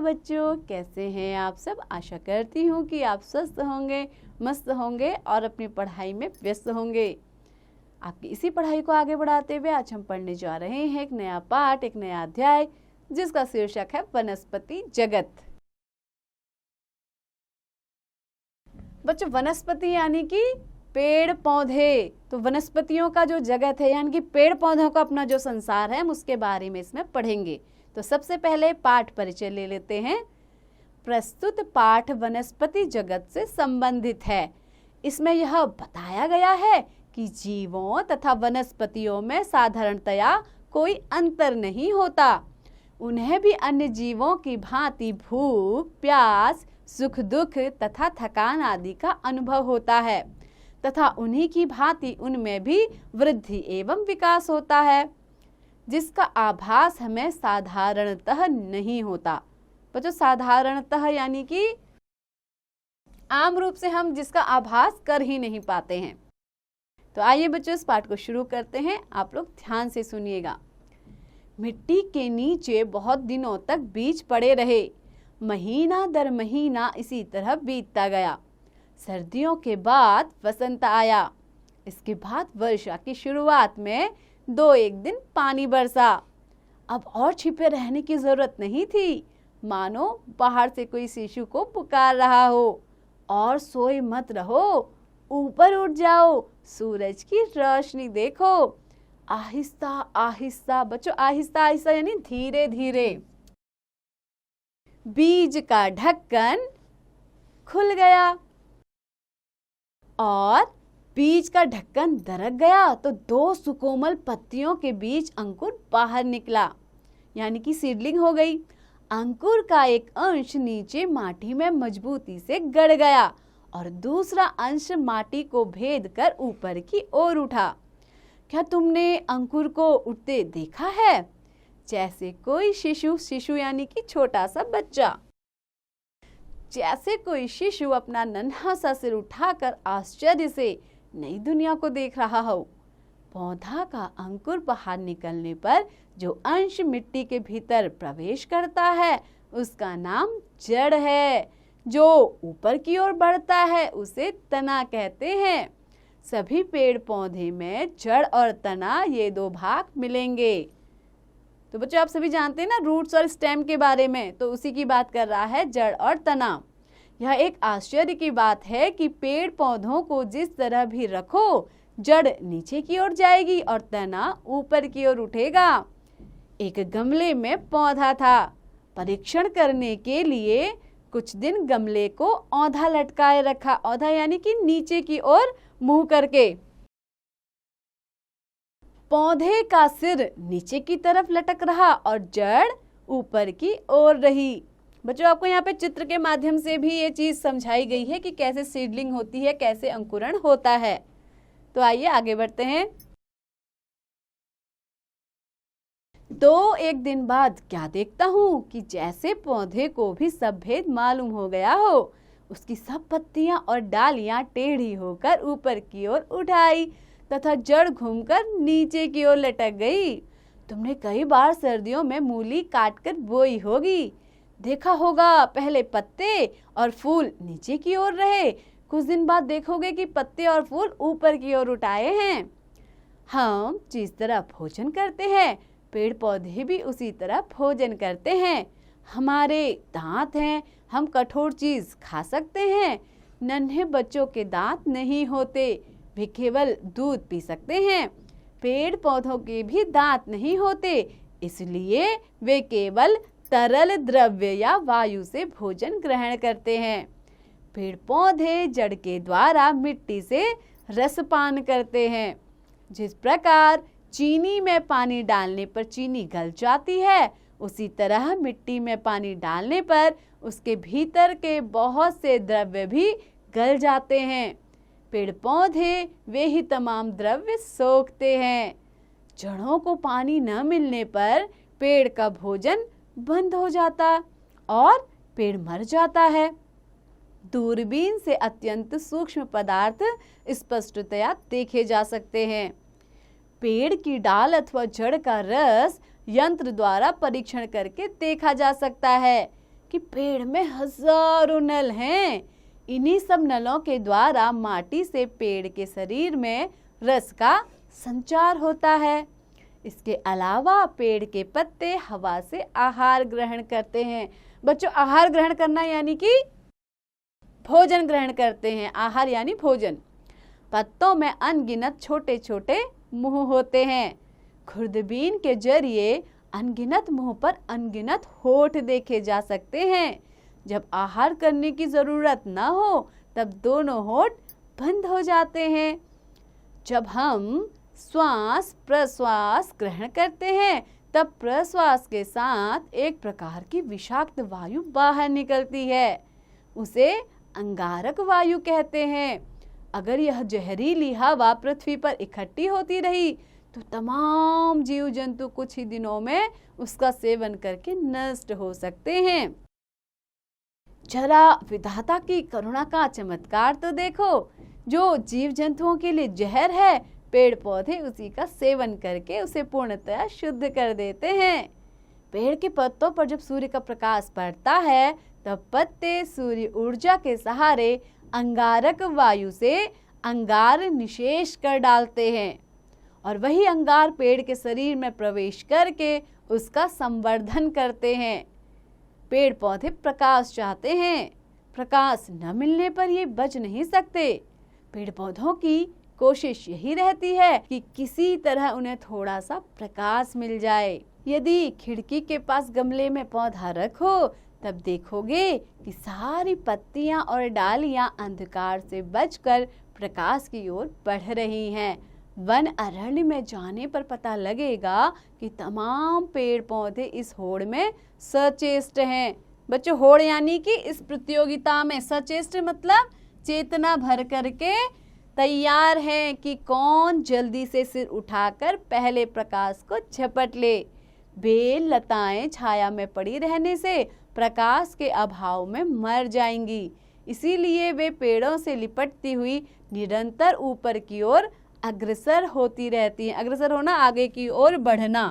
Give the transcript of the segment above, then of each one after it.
बच्चों, कैसे हैं आप सब। आशा करती हूँ कि आप स्वस्थ होंगे, मस्त होंगे और अपनी पढ़ाई में व्यस्त होंगे। आपकी इसी पढ़ाई को आगे बढ़ाते हुए आज हम पढ़ने जा रहे हैं एक नया पाठ, एक नया अध्याय, जिसका शीर्षक है वनस्पति जगत। बच्चों, वनस्पति यानी कि पेड़ पौधे। तो वनस्पतियों का जो जगत है यानी कि पेड़ पौधों का अपना जो संसार है, हम उसके बारे में इसमें पढ़ेंगे। तो सबसे पहले पाठ परिचय ले लेते हैं। प्रस्तुत पाठ वनस्पति जगत से संबंधित है। इसमें यह बताया गया है कि जीवों तथा वनस्पतियों में साधारणतया कोई अंतर नहीं होता। उन्हें भी अन्य जीवों की भांति भूख, प्यास, सुख दुख तथा थकान आदि का अनुभव होता है तथा उन्हीं की भांति उनमें भी वृद्धि एवं विकास होता है, जिसका आभास हमें साधारणतः नहीं होता। बच्चों, साधारणतः यानी कि आम रूप से हम जिसका आभास कर ही नहीं पाते हैं। तो आइए बच्चों, इस पाठ को शुरू करते हैं। आप लोग ध्यान से सुनिएगा। मिट्टी के नीचे बहुत दिनों तक बीज पड़े रहे। महीना दर महीना इसी तरह बीतता गया। सर्दियों के बाद वसंत आया। इसके बाद वर्षा की शुरुआत में 2-1 दिन पानी बरसा। अब और छिपे रहने की जरूरत नहीं थी, मानो बाहर से कोई शिशु को पुकार रहा हो। और सोए मत रहो, ऊपर उठ जाओ, सूरज की रोशनी देखो। आहिस्ता आहिस्ता, बच्चों आहिस्ता आहिस्ता यानी धीरे धीरे बीज का ढक्कन खुल गया और बीज का ढक्कन दरक गया तो 2 सुकोमल पत्तियों के बीच अंकुर बाहर निकला, यानी कि सीडलिंग हो गई। अंकुर का एक अंश नीचे माटी में मजबूती से गड़ गया और दूसरा अंश माटी को भेद कर ऊपर की ओर उठा। क्या तुमने अंकुर को उठते देखा है? जैसे कोई शिशु यानी कि छोटा सा बच्चा, जैसे कोई शिशु अपना नन्हा सा सिर उठाकर आश्चर्य से नई दुनिया को देख रहा हो। पौधा का अंकुर बाहर निकलने पर जो अंश मिट्टी के भीतर प्रवेश करता है उसका नाम जड़ है। जो ऊपर की ओर बढ़ता है उसे तना कहते हैं। सभी पेड़ पौधे में जड़ और तना, ये 2 भाग मिलेंगे। तो बच्चों, आप सभी जानते हैं ना रूट्स और स्टेम के बारे में, तो उसी की बात कर रहा है, जड़ और तना। यह एक आश्चर्य की बात है कि पेड़ पौधों को जिस तरह भी रखो, जड़ नीचे की ओर जाएगी और तना ऊपर की ओर उठेगा। एक गमले में पौधा था। परीक्षण करने के लिए कुछ दिन गमले को औंधा लटकाए रखा। औंधा यानी कि नीचे की ओर मुंह करके। पौधे का सिर नीचे की तरफ लटक रहा और जड़ ऊपर की ओर रही। बच्चों, आपको यहाँ पे चित्र के माध्यम से भी ये चीज समझाई गई है कि कैसे सीडलिंग होती है, कैसे अंकुरण होता है। तो आइए आगे बढ़ते हैं। 1 दिन बाद क्या देखता हूँ कि जैसे पौधे को भी सब भेद मालूम हो गया हो, उसकी सब पत्तियां और डालियां टेढ़ी होकर ऊपर की ओर उठ आई तथा जड़ घूमकर नीचे की ओर लटक गई। तुमने कई बार सर्दियों में मूली काटकर बोई होगी। देखा होगा, पहले पत्ते और फूल नीचे की ओर रहे, कुछ दिन बाद देखोगे कि पत्ते और फूल ऊपर की ओर उठाए हैं। हम जिस तरह भोजन करते हैं, पेड़ पौधे भी उसी तरह भोजन करते हैं। हमारे दांत हैं, हम कठोर चीज खा सकते हैं। नन्हे बच्चों के दांत नहीं होते, वे केवल दूध पी सकते हैं। पेड़ पौधों के भी दांत नहीं होते, इसलिए वे केवल तरल द्रव्य या वायु से भोजन ग्रहण करते हैं। पेड़ पौधे जड़ के द्वारा मिट्टी से रसपान करते हैं। जिस प्रकार चीनी में पानी डालने पर चीनी गल जाती है, उसी तरह मिट्टी में पानी डालने पर उसके भीतर के बहुत से द्रव्य भी गल जाते हैं। पेड़ पौधे वे ही तमाम द्रव्य सोखते हैं। जड़ों को पानी न मिलने पर पेड़ का भोजन बंद हो जाता और पेड़ मर जाता है। दूरबीन से अत्यंत सूक्ष्म पदार्थ स्पष्टतया देखे जा सकते हैं। पेड़ की डाल अथवा जड़ का रस यंत्र द्वारा परीक्षण करके देखा जा सकता है कि पेड़ में हजारों नल हैं। इन्हीं सब नलों के द्वारा माटी से पेड़ के शरीर में रस का संचार होता है। इसके अलावा पेड़ के पत्ते हवा से आहार ग्रहण करते हैं। बच्चों, आहार ग्रहण करना यानी कि भोजन ग्रहण करते हैं। आहार यानी भोजन। पत्तों में अनगिनत छोटे छोटे मुंह होते हैं। खुर्दबीन के जरिए अनगिनत मुंह पर अनगिनत होठ देखे जा सकते हैं। जब आहार करने की जरूरत न हो तब दोनों होठ बंद हो जाते हैं। जब हम श्वास प्रश्वास ग्रहण करते हैं तब प्रश्वास के साथ एक प्रकार की विषाक्त वायु बाहर निकलती है। उसे अंगारक वायु कहते हैं। अगर यह जहरीली हवा पृथ्वी पर इकट्ठी होती रही तो तमाम जीव जंतु कुछ ही दिनों में उसका सेवन करके नष्ट हो सकते हैं। जरा विधाता की करुणा का चमत्कार तो देखो। जो जीव जंतुओं के लिए जहर है, पेड़ पौधे उसी का सेवन करके उसे पूर्णतः शुद्ध कर देते हैं। पेड़ के पत्तों पर जब सूर्य का प्रकाश पड़ता है तब पत्ते सूर्य ऊर्जा के सहारे अंगारक वायु से अंगार निषेच कर डालते हैं और वही अंगार पेड़ के शरीर में प्रवेश करके उसका संवर्धन करते हैं। पेड़ पौधे प्रकाश चाहते हैं। प्रकाश न मिलने पर ये बच नहीं सकते। पेड़ पौधों की कोशिश यही रहती है कि किसी तरह उन्हें थोड़ा सा प्रकाश मिल जाए। यदि खिड़की के पास गमले में पौधा रखो तब देखोगे कि सारी पत्तियां और डालियां अंधकार से बचकर प्रकाश की ओर बढ़ रही हैं। वन अरण्य में जाने पर पता लगेगा कि तमाम पेड़ पौधे इस होड़ में सचेष्ट हैं। बच्चों, होड़ यानी कि इस प्रतियोगिता में, सचेष्ट मतलब चेतना भर करके तैयार है कि कौन जल्दी से सिर उठाकर पहले प्रकाश को झपट ले। बेल लताएं छाया में पड़ी रहने से प्रकाश के अभाव में मर जाएंगी, इसीलिए वे पेड़ों से लिपटती हुई निरंतर ऊपर की ओर अग्रसर होती रहती हैं। अग्रसर होना, आगे की ओर बढ़ना।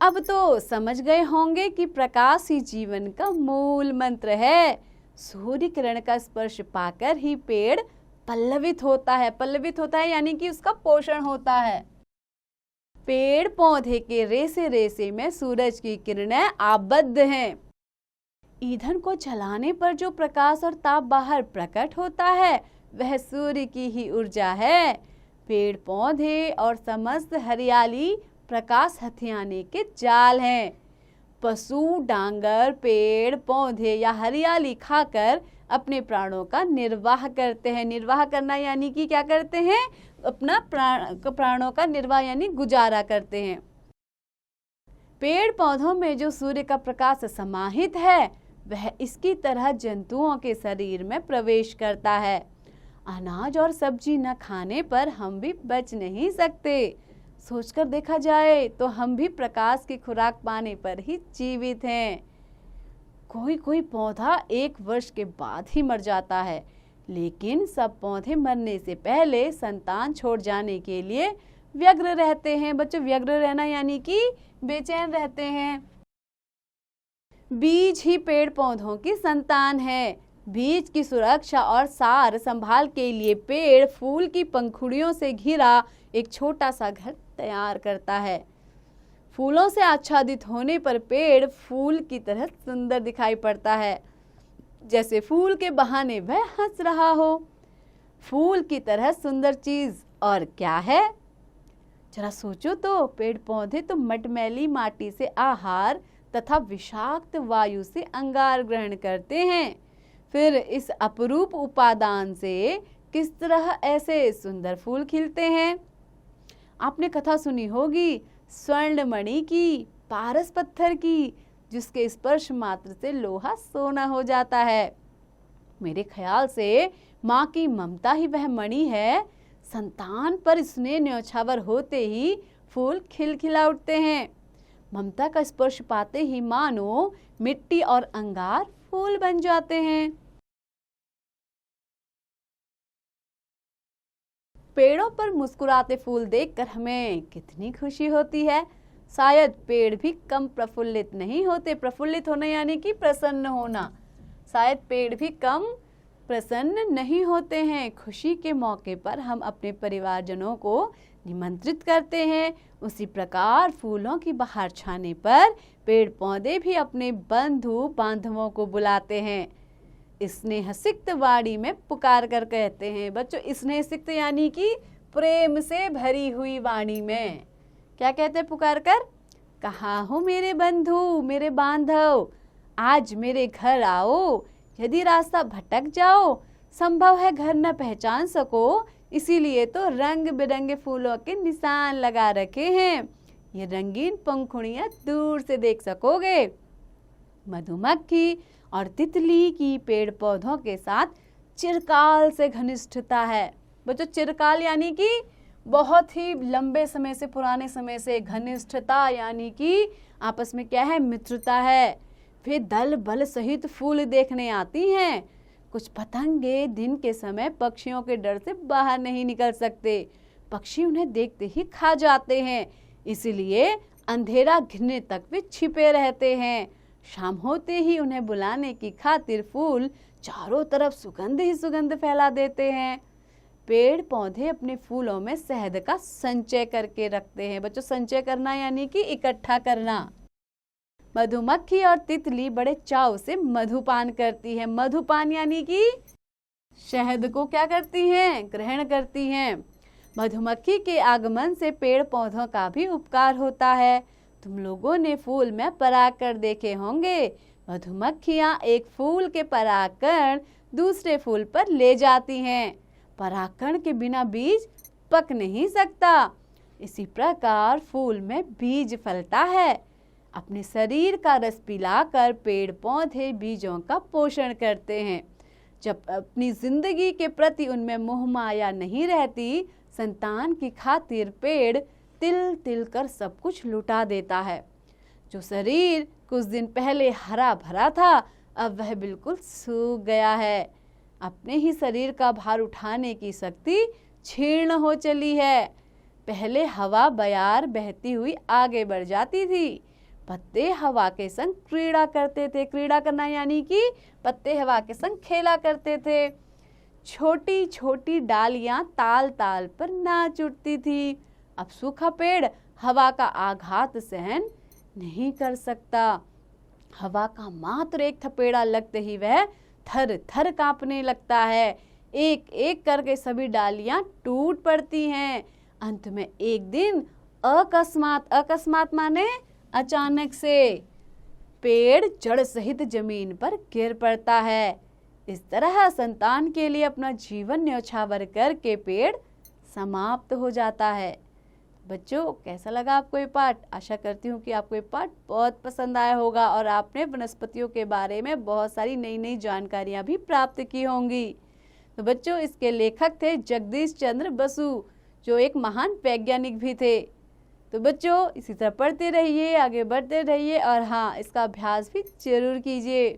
अब तो समझ गए होंगे कि प्रकाश ही जीवन का मूल मंत्र है। सूर्य किरण का स्पर्श पाकर ही पेड़ पल्लवित होता है। पल्लवित होता है यानी कि उसका पोषण होता है। पेड़ पौधे के रेसे रेसे में सूरज की किरणें आबद्ध हैं। ईंधन को जलाने पर जो प्रकाश और ताप बाहर प्रकट होता है वह सूर्य की ही ऊर्जा है। पेड़ पौधे और समस्त हरियाली प्रकाश हथियाने के जाल हैं। पशु डांगर पेड़ पौधे या हरियाली खाकर अपने प्राणों का निर्वाह करते हैं। निर्वाह करना यानी कि क्या करते हैं? अपना प्राणों का निर्वाह यानी गुजारा करते हैं। पेड़ पौधों में जो सूर्य का प्रकाश समाहित है वह इसकी तरह जंतुओं के शरीर में प्रवेश करता है। अनाज और सब्जी न खाने पर हम भी बच नहीं सकते। सोचकर देखा जाए तो हम भी प्रकाश की खुराक पाने पर ही जीवित हैं। कोई कोई पौधा 1 वर्ष के बाद ही मर जाता है, लेकिन सब पौधे मरने से पहले संतान छोड़ जाने के लिए व्यग्र रहते हैं। बच्चों, व्यग्र रहना यानी कि बेचैन रहते हैं। बीज ही पेड़ पौधों की संतान है। बीज की सुरक्षा और सार संभाल के लिए पेड़ फूल की पंखुड़ियों से घिरा एक छोटा सा घर तैयार करता है। फूलों से आच्छादित होने पर पेड़ फूल की तरह सुंदर दिखाई पड़ता है, जैसे फूल के बहाने वह हंस रहा हो। फूल की तरह सुंदर चीज और क्या है? जरा सोचो तो, पेड़ पौधे तो मटमैली माटी से आहार तथा विषाक्त वायु से अंगार ग्रहण करते हैं। फिर इस अपरूप उपादान से किस तरह ऐसे सुंदर फूल खिलते हैं। आपने कथा सुनी होगी स्वर्ण मणि की, पारस पत्थर की, जिसके स्पर्श मात्र से लोहा सोना हो जाता है। मेरे ख्याल से माँ की ममता ही वह मणि है। संतान पर स्नेह न्यौछावर होते ही फूल खिलखिला उठते हैं। ममता का स्पर्श पाते ही मानो मिट्टी और अंगार फूल बन जाते हैं। पेड़ों पर मुस्कुराते फूल देखकर हमें कितनी खुशी होती है। शायद पेड़ भी कम प्रफुल्लित नहीं होते। प्रफुल्लित होना यानी कि प्रसन्न होना। शायद पेड़ भी कम प्रसन्न नहीं होते हैं। खुशी के मौके पर हम अपने परिवारजनों को निमंत्रित करते हैं, उसी प्रकार फूलों की बहार छाने पर पेड़ पौधे भी अपने बंधु बांधवों को बुलाते हैं। स्नेह सिक्त वाणी में पुकार कर कहते हैं। बच्चों, स्नेह सिक्त यानी कि प्रेम से भरी हुई वाणी में क्या कहते हैं? पुकार कर, कहाँ हो मेरे बंधु, मेरे बांधव, आज मेरे घर आओ। यदि रास्ता भटक जाओ, संभव है घर न पहचान सको, इसीलिए तो रंग बिरंगे फूलों के निशान लगा रखे हैं। ये रंगीन पंखुड़ियां दूर से देख सकोगे। मधुमक्खी और तितली की पेड़ पौधों के साथ चिरकाल से घनिष्ठता है। बच्चों, चिरकाल यानी कि बहुत ही लंबे समय से, पुराने समय से। घनिष्ठता यानी कि आपस में क्या है? मित्रता है। वे दल बल सहित फूल देखने आती हैं। कुछ पतंगे दिन के समय पक्षियों के डर से बाहर नहीं निकल सकते। पक्षी उन्हें देखते ही खा जाते हैं, इसीलिए अंधेरा घिरने तक वे छिपे रहते हैं। शाम होते ही उन्हें बुलाने की खातिर फूल चारों तरफ सुगंध ही सुगंध फैला देते हैं। पेड़ पौधे अपने फूलों में शहद का संचय करके रखते हैं। बच्चों, संचय करना यानी कि इकट्ठा करना। मधुमक्खी और तितली बड़े चाव से मधुपान करती है। मधुपान यानी कि शहद को क्या करती हैं? ग्रहण करती हैं। मधुमक्खी के आगमन से पेड़ पौधों का भी उपकार होता है। तुम लोगों ने फूल में परागकण देखे होंगे। मधुमक्खियां एक फूल के परागकण दूसरे फूल पर ले जाती हैं। परागकण के बिना बीज पक नहीं सकता। इसी प्रकार फूल में बीज फलता है। अपने शरीर का रस पिलाकर पेड़ पौधे बीजों का पोषण करते हैं। जब अपनी जिंदगी के प्रति उनमें मोह माया नहीं रहती, संतान की खातिर पेड़ तिल तिल कर सब कुछ लुटा देता है। जो शरीर कुछ दिन पहले हरा भरा था, अब वह बिल्कुल सूख गया है। अपने ही शरीर का भार उठाने की शक्ति क्षीण हो चली है। पहले हवा बयार बहती हुई आगे बढ़ जाती थी। पत्ते हवा के संग क्रीड़ा करते थे। क्रीड़ा करना यानी कि पत्ते हवा के संग खेला करते थे। छोटी छोटी डालियां ताल ताल पर नाच उठती थी। अब सूखा पेड़ हवा का आघात सहन नहीं कर सकता। हवा का मात्र एक थपेड़ा लगते ही वह थर थर कांपने लगता है। एक एक करके सभी डालियां टूट पड़ती हैं। अंत में एक दिन अकस्मात माने अचानक से पेड़ जड़ सहित जमीन पर गिर पड़ता है। इस तरह संतान के लिए अपना जीवन न्यौछावर करके पेड़ समाप्त हो जाता है। बच्चों, कैसा लगा आपको ये पाठ? आशा करती हूँ कि आपको ये पाठ बहुत पसंद आया होगा और आपने वनस्पतियों के बारे में बहुत सारी नई नई जानकारियाँ भी प्राप्त की होंगी। तो बच्चों, इसके लेखक थे जगदीश चंद्र बसु, जो एक महान वैज्ञानिक भी थे। तो बच्चों, इसी तरह पढ़ते रहिए, आगे बढ़ते रहिए और हाँ, इसका अभ्यास भी जरूर कीजिए।